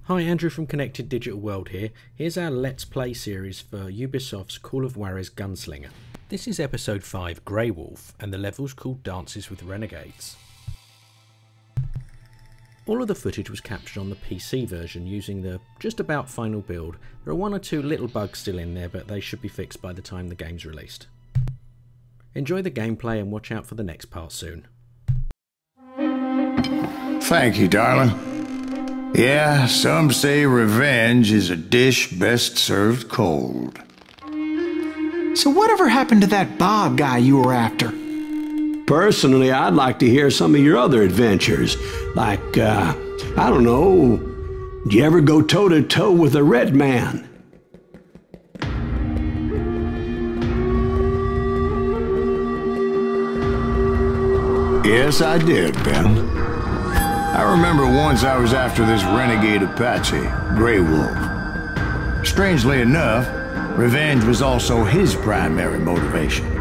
Hi, Andrew from Connected Digital World here. Here's our Let's Play series for Ubisoft's Call of Juarez Gunslinger. This is episode 5, Grey Wolf, and the level's called Dances with Renegades. All of the footage was captured on the PC version using the just about final build. There are one or two little bugs still in there, but they should be fixed by the time the game's released. Enjoy the gameplay and watch out for the next part soon. Thank you, darling. Yeah, some say revenge is a dish best served cold. So whatever happened to that Bob guy you were after? Personally, I'd like to hear some of your other adventures. Like, I don't know, did you ever go toe-to-toe with a red man? Yes, I did, Ben. I remember once I was after this renegade Apache, Grey Wolf. Strangely enough, revenge was also his primary motivation.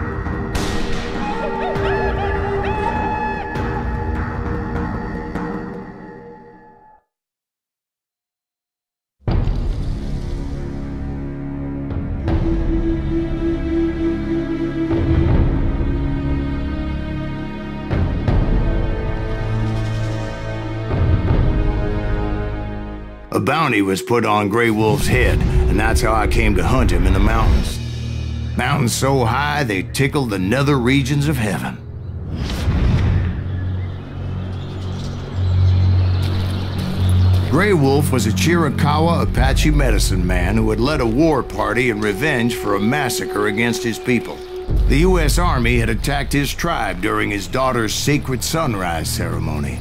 A bounty was put on Grey Wolf's head, and that's how I came to hunt him in the mountains. Mountains so high they tickled the nether regions of heaven. Grey Wolf was a Chiricahua Apache medicine man who had led a war party in revenge for a massacre against his people. The U.S. Army had attacked his tribe during his daughter's sacred sunrise ceremony,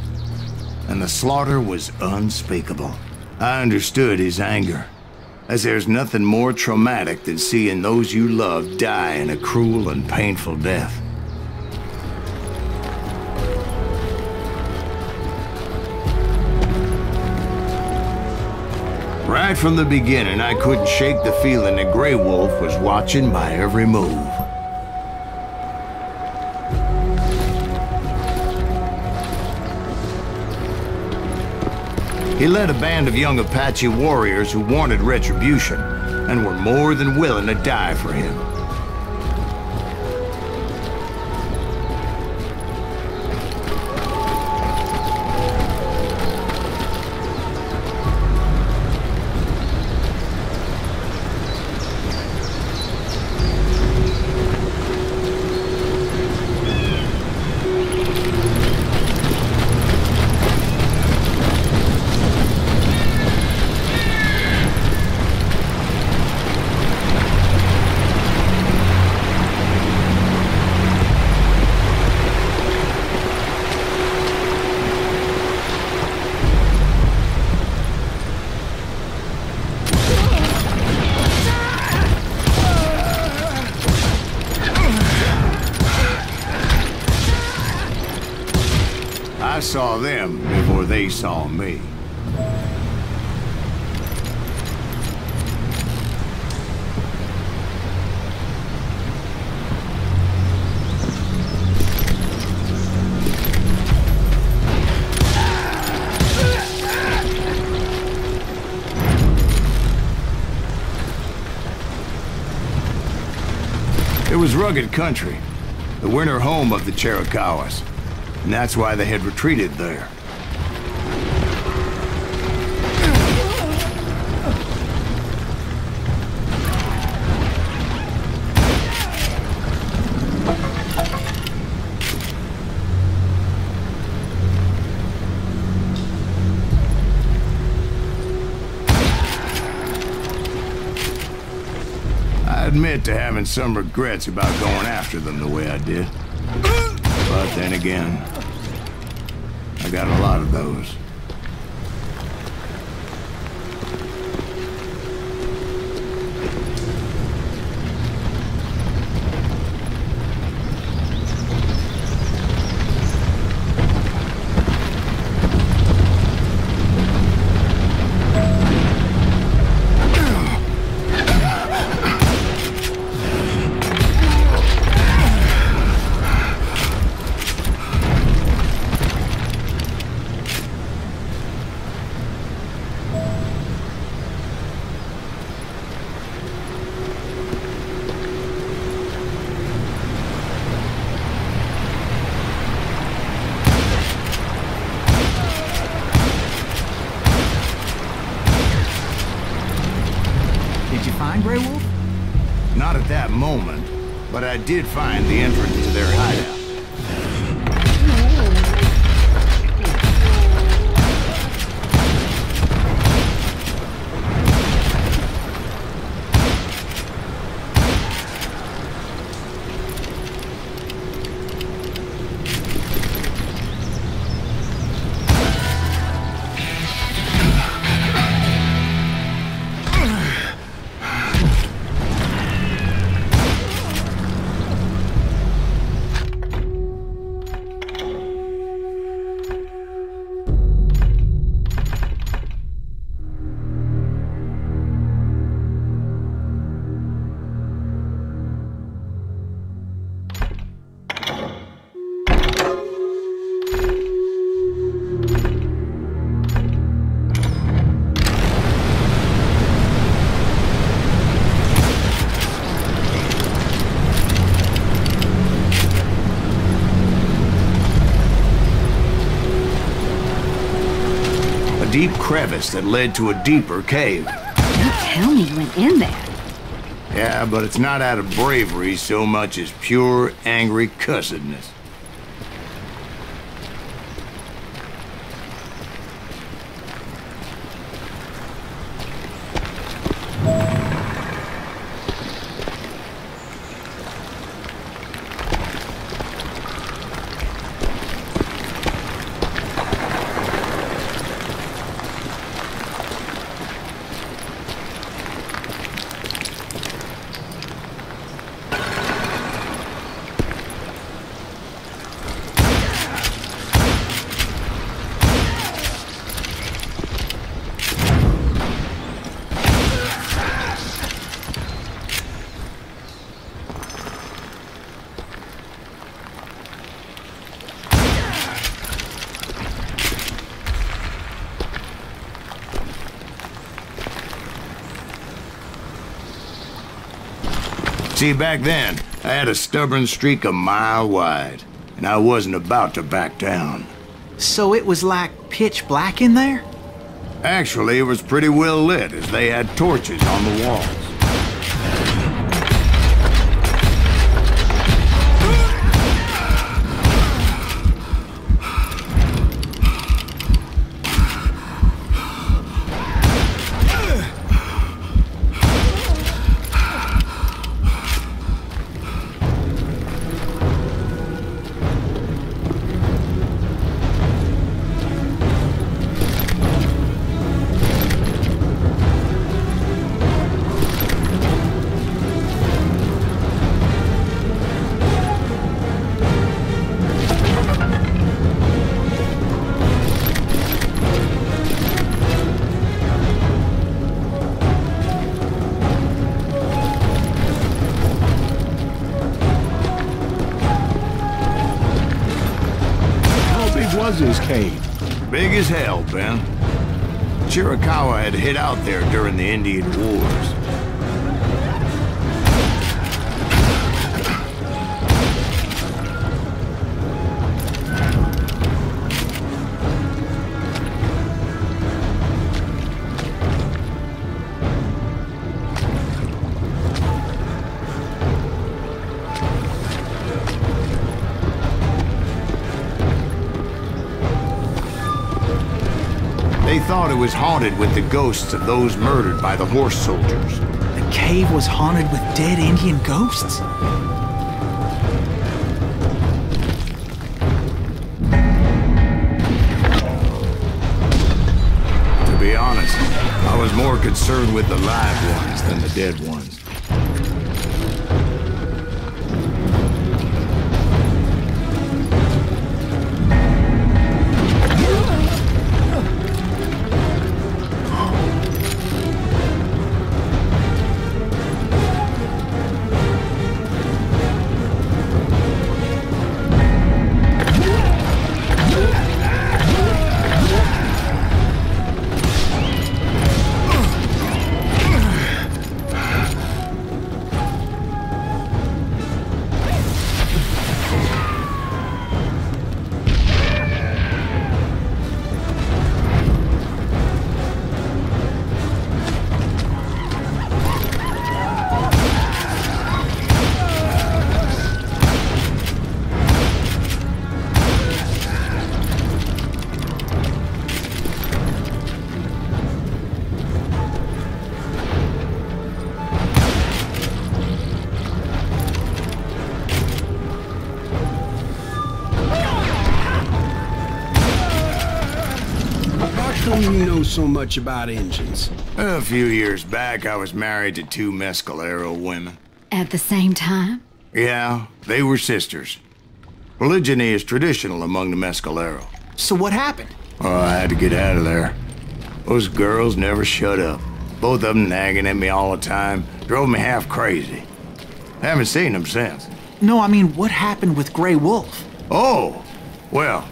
and the slaughter was unspeakable. I understood his anger, as there's nothing more traumatic than seeing those you love die in a cruel and painful death. Right from the beginning, I couldn't shake the feeling that Grey Wolf was watching my every move. He led a band of young Apache warriors who wanted retribution and were more than willing to die for him. I saw them before they saw me. It was rugged country, the winter home of the Chiricahuas. And that's why they had retreated there. I admit to having some regrets about going after them the way I did. But then again, I got a lot of those. but I did find the entrance to their hideout. Deep crevice that led to a deeper cave. Don't tell me you went in there. Yeah, but it's not out of bravery so much as pure, angry cussedness. See, back then, I had a stubborn streak a mile wide, and I wasn't about to back down. So it was like pitch black in there? Actually, it was pretty well lit, as they had torches on the walls. His cave. Big as hell, Ben. Chiricahua had hid out there during the Indian Wars. They thought it was haunted with the ghosts of those murdered by the horse soldiers. The cave was haunted with dead Indian ghosts? To be honest, I was more concerned with the live ones than the dead ones. do you know so much about engines? A few years back, I was married to 2 Mescalero women. At the same time? Yeah, they were sisters. Polygyny is traditional among the Mescalero. So what happened? Oh, I had to get out of there. Those girls never shut up. Both of them nagging at me all the time. Drove me half crazy. Haven't seen them since. No, I mean, what happened with Grey Wolf? Oh, well,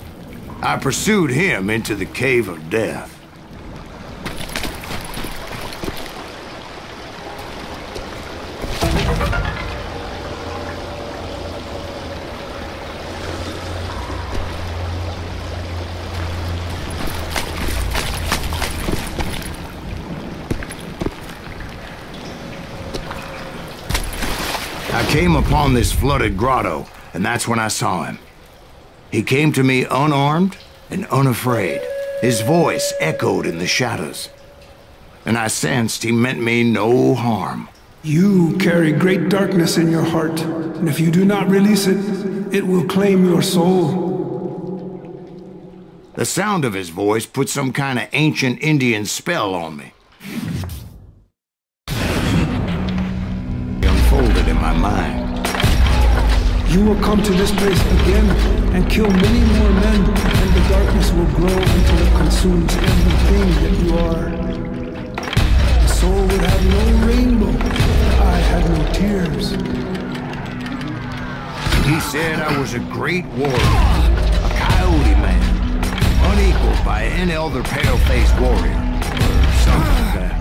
I pursued him into the Cave of Death. I came upon this flooded grotto, and that's when I saw him. He came to me unarmed and unafraid. His voice echoed in the shadows, and I sensed he meant me no harm. You carry great darkness in your heart, and if you do not release it, it will claim your soul. The sound of his voice put some kind of ancient Indian spell on me. Unfolded in my mind. You will come to this place again and kill many more men, and the darkness will grow until it consumes everything that you are. The soul would have no rainbow if the eye had no tears. He said I was a great warrior, a coyote man, unequaled by any other pale-faced warrior, or something like that.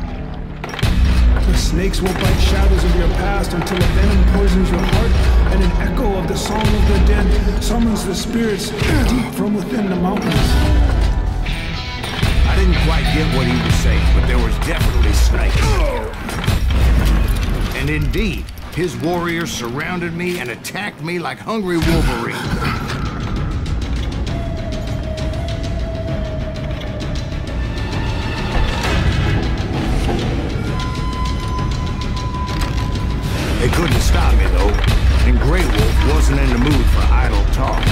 The snakes will bite shadows of your past until a venom poisons your heart, and an echo of the song of the dead summons the spirits deep from within the mountains. I didn't quite get what he was saying, but there was definitely snakes. And indeed, his warriors surrounded me and attacked me like hungry wolverines. They couldn't stop me, though, and Grey Wolf wasn't in the mood for idle talk.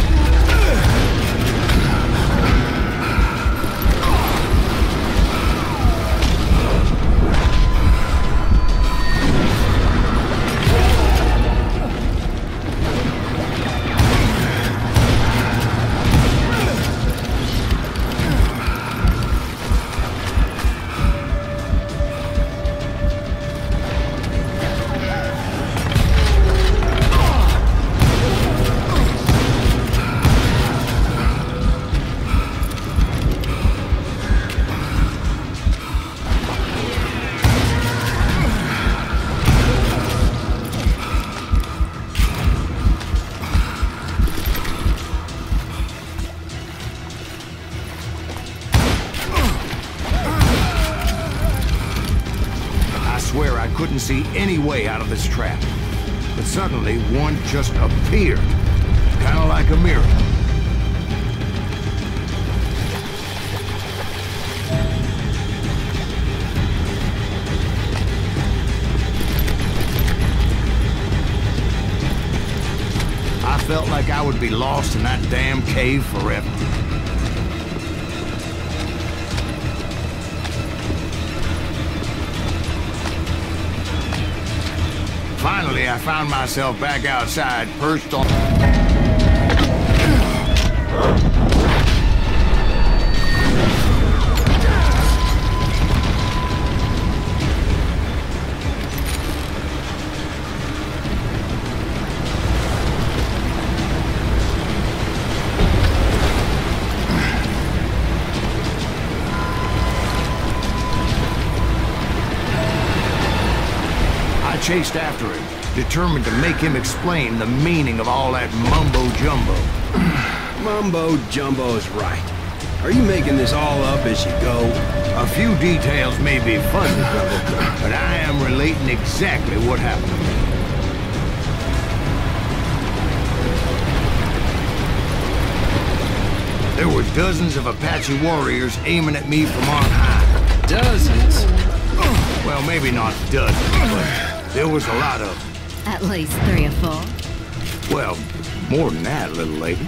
I couldn't see any way out of this trap. But suddenly, one just appeared. Kind of like a miracle. I felt like I would be lost in that damn cave forever. Finally, I found myself back outside, perched on... I chased after him, determined to make him explain the meaning of all that mumbo-jumbo. Mumbo-jumbo's right. Are you making this all up as you go? A few details may be fuzzy, brother, but I am relating exactly what happened to me. There were dozens of Apache warriors aiming at me from on high. Dozens? Well, maybe not dozens, but there was a lot of them. At least 3 or 4. Well, more than that, little lady.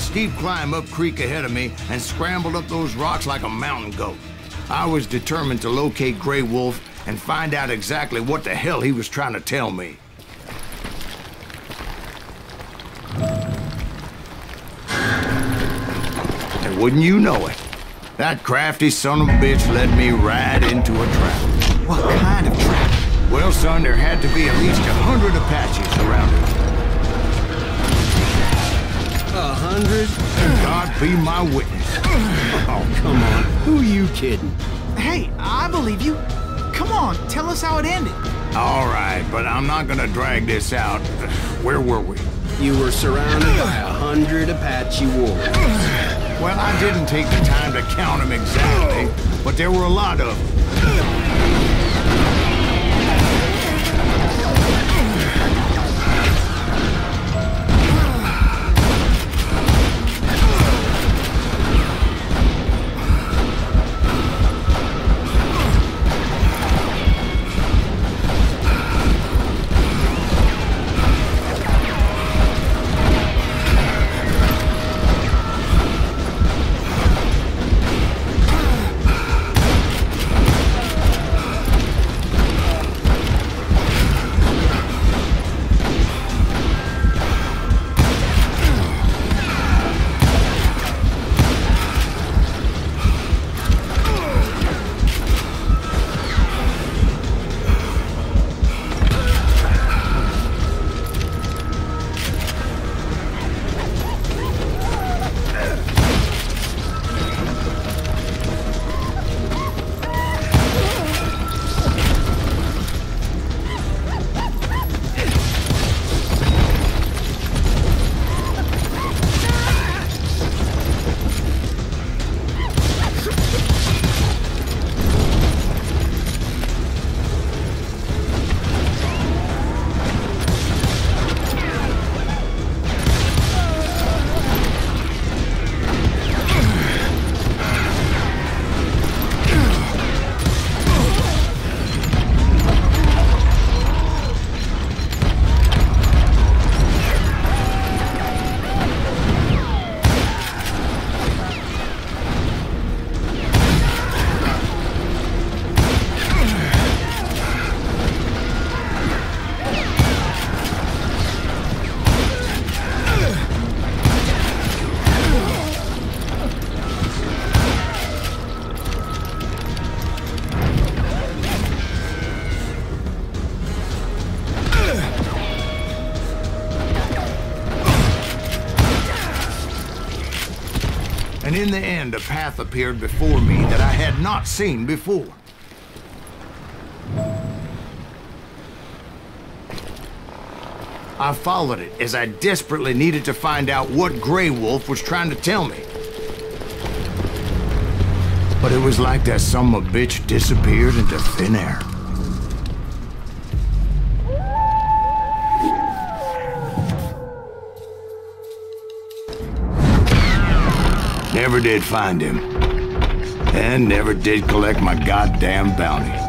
steep climb up creek ahead of me and scrambled up those rocks like a mountain goat. I was determined to locate Grey Wolf and find out exactly what the hell he was trying to tell me. And wouldn't you know it, that crafty son of a bitch led me right into a trap. What kind of trap? Well, son, there had to be at least 100 Apaches around it. 100? God be my witness. Oh, come on. Who are you kidding? Hey, I believe you. Come on, tell us how it ended. All right, but I'm not gonna drag this out. Where were we? You were surrounded by 100 Apache warriors. Well, I didn't take the time to count them exactly, but there were a lot of them. And in the end, a path appeared before me that I had not seen before. I followed it as I desperately needed to find out what Grey Wolf was trying to tell me. But it was like that son of a bitch disappeared into thin air. Never did find him. And never did collect my goddamn bounty.